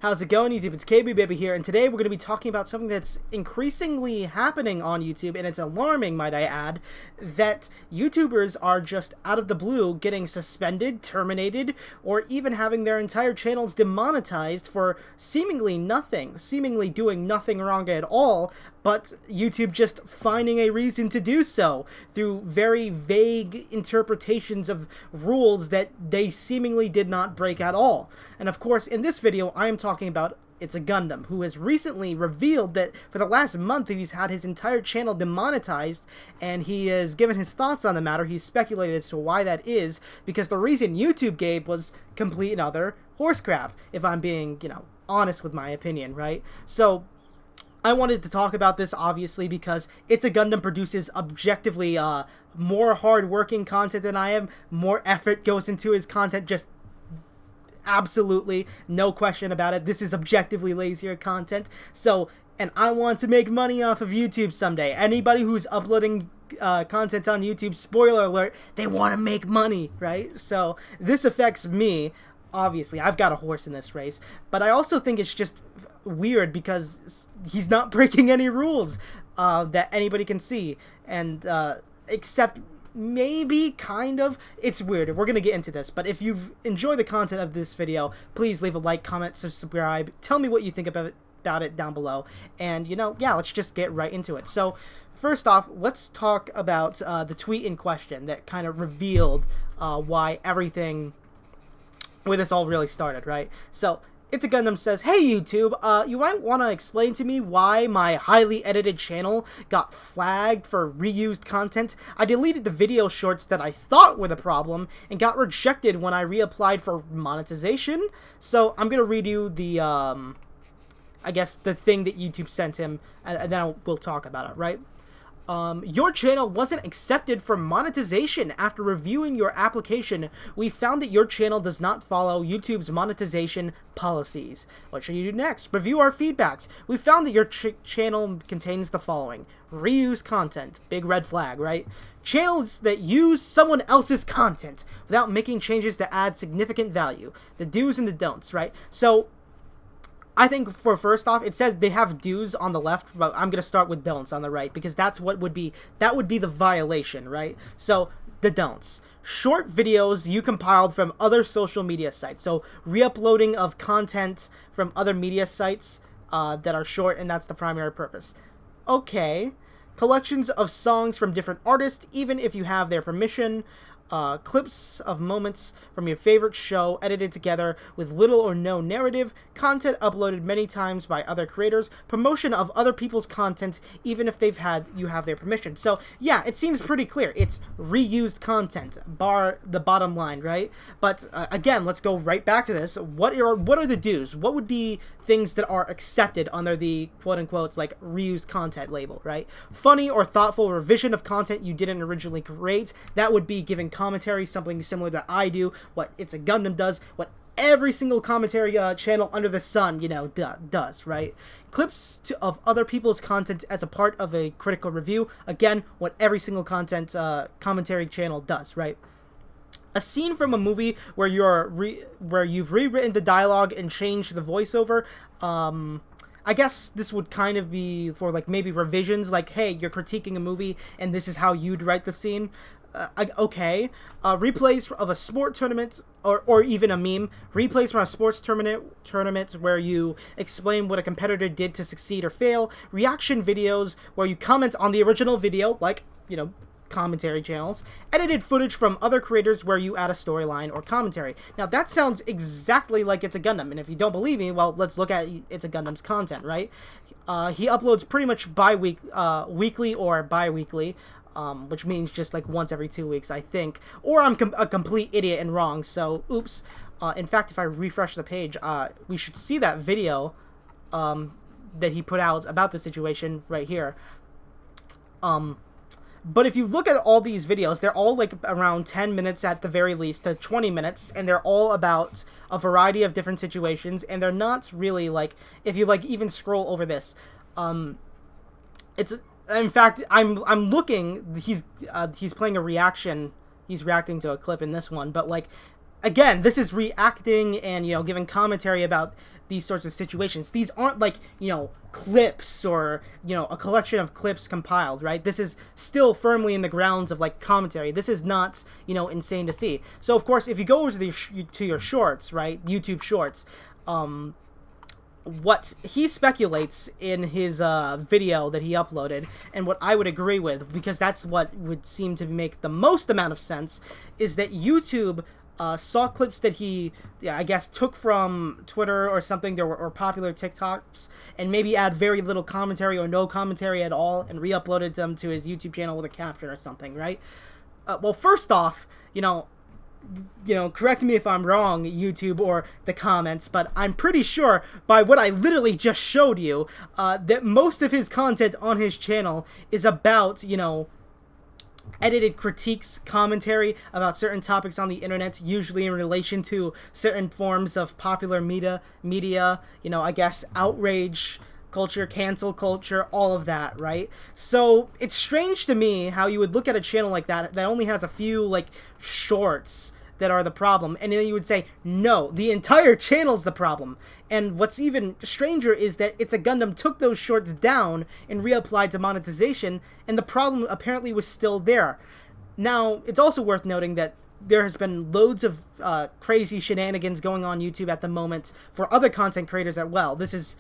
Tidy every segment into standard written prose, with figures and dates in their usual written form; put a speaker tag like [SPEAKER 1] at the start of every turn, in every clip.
[SPEAKER 1] How's it going, YouTube? It's KB Baby here, and today we're going to be talking about something that's increasingly happening on YouTube, and it's alarming, might I add, that YouTubers are just out of the blue getting suspended, terminated, or even having their entire channels demonetized for seemingly nothing, seemingly doing nothing wrong at all, but YouTube just finding a reason to do so through very vague interpretations of rules that they seemingly did not break at all. And of course, in this video, I am talking about Itsagundam, who has recently revealed that for the last month he's had his entire channel demonetized, and he has given his thoughts on the matter. He's speculated as to why that is, because the reason YouTube gave was complete and utter horse crap, if I'm being, honest with my opinion, right? So I wanted to talk about this, obviously, because Itsagundam produces objectively more hard-working content than I am. More effort goes into his content, just absolutely, no question about it. This is objectively lazier content. So, and I want to make money off of YouTube someday. Anybody who's uploading content on YouTube, spoiler alert, they want to make money, right? So, this affects me. Obviously, I've got a horse in this race, but I also think it's just weird because he's not breaking any rules that anybody can see, and except maybe kind of. It's weird. We're gonna get into this, but if you've enjoyed the content of this video, please leave a like, comment, subscribe, tell me what you think about it down below, and yeah, let's just get right into it. So first off, let's talk about the tweet in question that kind of revealed why where this all really started, right? So Itsagundam says, "Hey YouTube, you might want to explain to me why my highly edited channel got flagged for reused content. I deleted the video shorts that I thought were the problem and got rejected when I reapplied for monetization." So I'm going to read you the, I guess the thing that YouTube sent him, and then we'll talk about it, right? Your channel wasn't accepted for monetization. After reviewing your application, we found that your channel does not follow YouTube's monetization policies. What should you do next? Review our feedbacks. We found that your channel contains the following: reuse content, big red flag, right? Channels that use someone else's content without making changes that add significant value. The do's and the don'ts, right? So I think for first off, it says they have do's on the left, but I'm going to start with don'ts on the right, because that would be the violation, right? So the don'ts: short videos you compiled from other social media sites. So re-uploading of content from other media sites that are short, and that's the primary purpose. Okay. Collections of songs from different artists, even if you have their permission. Clips of moments from your favorite show edited together with little or no narrative, content uploaded many times by other creators, promotion of other people's content even if you have their permission. So yeah, it seems pretty clear. It's reused content, bar the bottom line, right? But again, let's go right back to this. What are the do's? What would be things that are accepted under the quote-unquote like reused content label, right? Funny or thoughtful revision of content you didn't originally create. That would be giving commentary, something similar that I do, what Itsagundam does, what every single commentary channel under the sun, does, right? Clips of other people's content as a part of a critical review. Again, what every single commentary channel does, right? A scene from a movie where you've rewritten the dialogue and changed the voiceover. I guess this would kind of be for like maybe revisions, like, hey, you're critiquing a movie and this is how you'd write the scene. Okay. Replays of a sport tournament, or even a meme. Replays from a sports tournament where you explain what a competitor did to succeed or fail. Reaction videos where you comment on the original video, like, commentary channels. Edited footage from other creators where you add a storyline or commentary. Now that sounds exactly like Itsagundam, and if you don't believe me, well, let's look at Itsagundam's content, right? He uploads pretty much weekly or bi-weekly, which means just like once every 2 weeks, I think. Or I'm a complete idiot and wrong, so oops. In fact, if I refresh the page, we should see that video that he put out about the situation right here. But if you look at all these videos, they're all like around 10 minutes at the very least to 20 minutes, and they're all about a variety of different situations, and they're not really like, if you like even scroll over this, it's, in fact, I'm looking, he's playing a reaction, he's reacting to a clip in this one, but like, again, this is reacting and, giving commentary about these sorts of situations. These aren't like, clips or, a collection of clips compiled, right? This is still firmly in the grounds of, like, commentary. This is not, insane to see. So, of course, if you go over to your shorts, right, YouTube shorts, what he speculates in his video that he uploaded, and what I would agree with, because that's what would seem to make the most amount of sense, is that YouTube saw clips that he, I guess, took from Twitter or something, or popular TikToks, and maybe add very little commentary or no commentary at all, and re-uploaded them to his YouTube channel with a caption or something, right? Well, first off, correct me if I'm wrong, YouTube or the comments, but I'm pretty sure by what I literally just showed you, that most of his content on his channel is about, edited critiques, commentary about certain topics on the internet, usually in relation to certain forms of popular media, I guess, outrage culture, cancel culture, all of that, right? So it's strange to me how you would look at a channel like that only has a few, like, shorts that are the problem, and then you would say, no, the entire channel's the problem. And what's even stranger is that Itsagundam took those shorts down and reapplied to monetization, and the problem apparently was still there. Now, it's also worth noting that there has been loads of crazy shenanigans going on YouTube at the moment for other content creators as well. This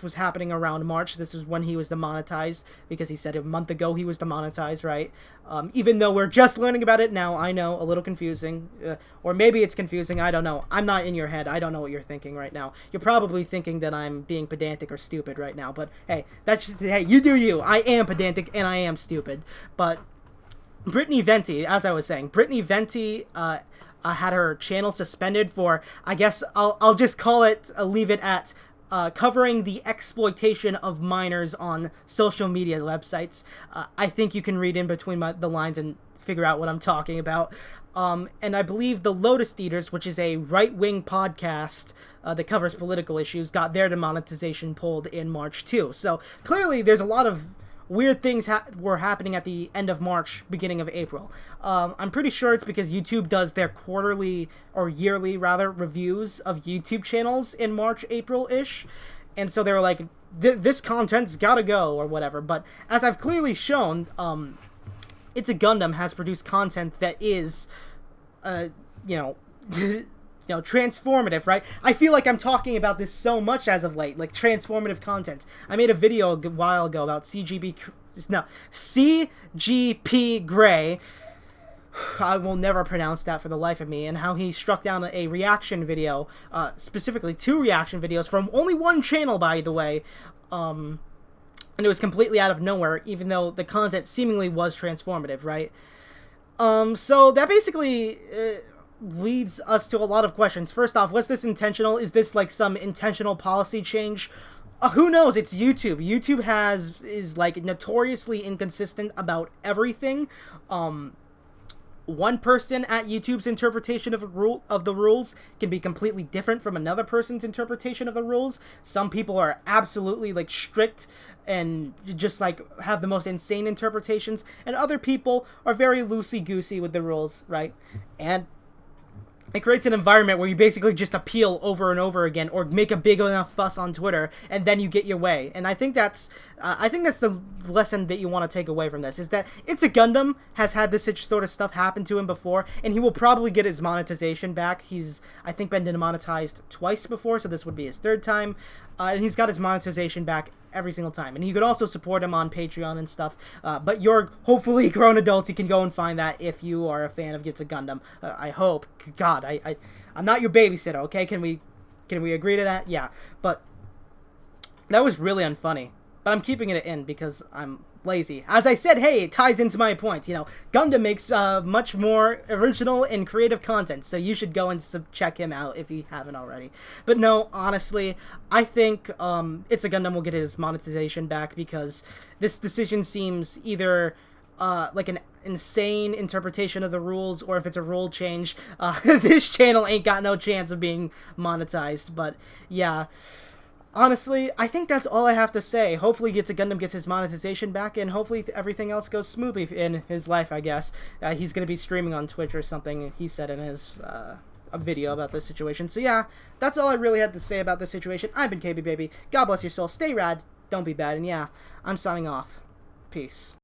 [SPEAKER 1] was happening around March. This is when he was demonetized, because he said a month ago he was demonetized, right? Even though we're just learning about it now, I know, a little confusing. Or maybe it's confusing, I don't know. I'm not in your head. I don't know what you're thinking right now. You're probably thinking that I'm being pedantic or stupid right now, but hey, hey, you do you. I am pedantic and I am stupid. But Brittany Venti, as I was saying, Brittany Venti had her channel suspended for, I guess I'll just call it, leave it at, covering the exploitation of minors on social media websites. I think you can read in between the lines and figure out what I'm talking about. And I believe the Lotus Eaters, which is a right-wing podcast that covers political issues, got their demonetization pulled in March too. So clearly there's a lot of weird things were happening at the end of March, beginning of April. I'm pretty sure it's because YouTube does their quarterly, or yearly rather, reviews of YouTube channels in March, April-ish. And so they were like, this content's gotta go, or whatever. But as I've clearly shown, Itsagundam has produced content that is, transformative, right? I feel like I'm talking about this so much as of late, like transformative content. I made a video a while ago about CGP Grey. I will never pronounce that for the life of me, and how he struck down a reaction video, specifically 2 reaction videos from only one channel, by the way, and it was completely out of nowhere, even though the content seemingly was transformative, right? So that basically leads us to a lot of questions. First off, was this intentional? Is this like some intentional policy change? Who knows? It's YouTube. YouTube is like notoriously inconsistent about everything. One person at YouTube's interpretation of the rules can be completely different from another person's interpretation of the rules. Some people are absolutely like strict and just like have the most insane interpretations, and other people are very loosey-goosey with the rules, right? And it creates an environment where you basically just appeal over and over again, or make a big enough fuss on Twitter, and then you get your way. And I think that's the lesson that you want to take away from this, is that Itsagundam has had this sort of stuff happen to him before, and he will probably get his monetization back. He's, I think, been demonetized twice before, so this would be his 3rd time. And he's got his monetization back every single time. And you could also support him on Patreon and stuff. But you're hopefully grown adults. You can go and find that if you are a fan of Itsagundam. I hope. God, I'm not your babysitter, okay? Can we agree to that? Yeah. But that was really unfunny. But I'm keeping it in because I'm lazy. As I said, hey, it ties into my point. Gundam makes much more original and creative content, so you should go and check him out if you haven't already. But no, honestly, I think Itsagundam will get his monetization back, because this decision seems either like an insane interpretation of the rules, or if it's a rule change, this channel ain't got no chance of being monetized. But yeah. Honestly, I think that's all I have to say. Hopefully Itsagundam gets his monetization back, and hopefully everything else goes smoothly in his life, I guess. He's going to be streaming on Twitch or something, he said in his a video about this situation. So yeah, that's all I really had to say about this situation. I've been KB Baby. God bless your soul. Stay rad. Don't be bad. And yeah, I'm signing off. Peace.